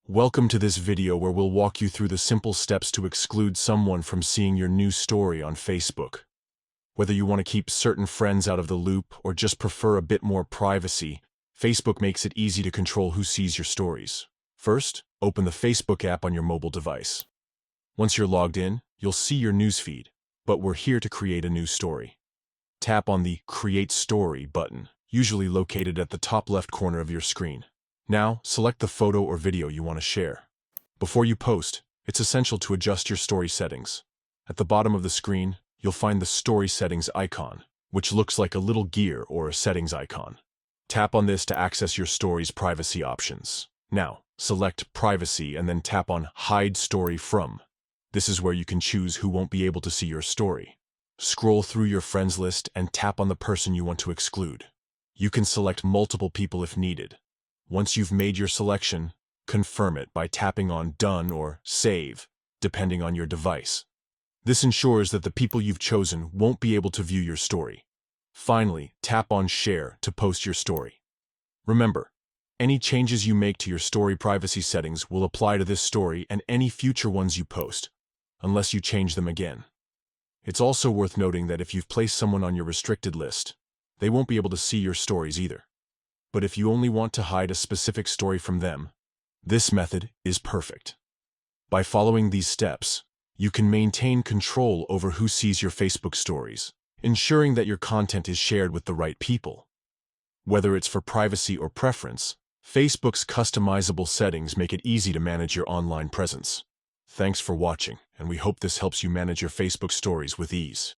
Welcome to this video where we'll walk you through the simple steps to exclude someone from seeing your new story on Facebook. Whether you want to keep certain friends out of the loop or just prefer a bit more privacy, Facebook makes it easy to control who sees your stories. First, open the Facebook app on your mobile device. Once you're logged in, you'll see your newsfeed, but we're here to create a new story. Tap on the Create Story button, usually located at the top left corner of your screen. Now, select the photo or video you want to share. Before you post, it's essential to adjust your story settings. At the bottom of the screen, you'll find the Story Settings icon, which looks like a little gear or a settings icon. Tap on this to access your story's privacy options. Now, select Privacy and then tap on Hide Story From. This is where you can choose who won't be able to see your story. Scroll through your friends list and tap on the person you want to exclude. You can select multiple people if needed. Once you've made your selection, confirm it by tapping on Done or Save, depending on your device. This ensures that the people you've chosen won't be able to view your story. Finally, tap on Share to post your story. Remember, any changes you make to your story privacy settings will apply to this story and any future ones you post, unless you change them again. It's also worth noting that if you've placed someone on your restricted list, they won't be able to see your stories either. But if you only want to hide a specific story from them, this method is perfect. By following these steps, you can maintain control over who sees your Facebook stories, ensuring that your content is shared with the right people. Whether it's for privacy or preference, Facebook's customizable settings make it easy to manage your online presence. Thanks for watching, and we hope this helps you manage your Facebook stories with ease.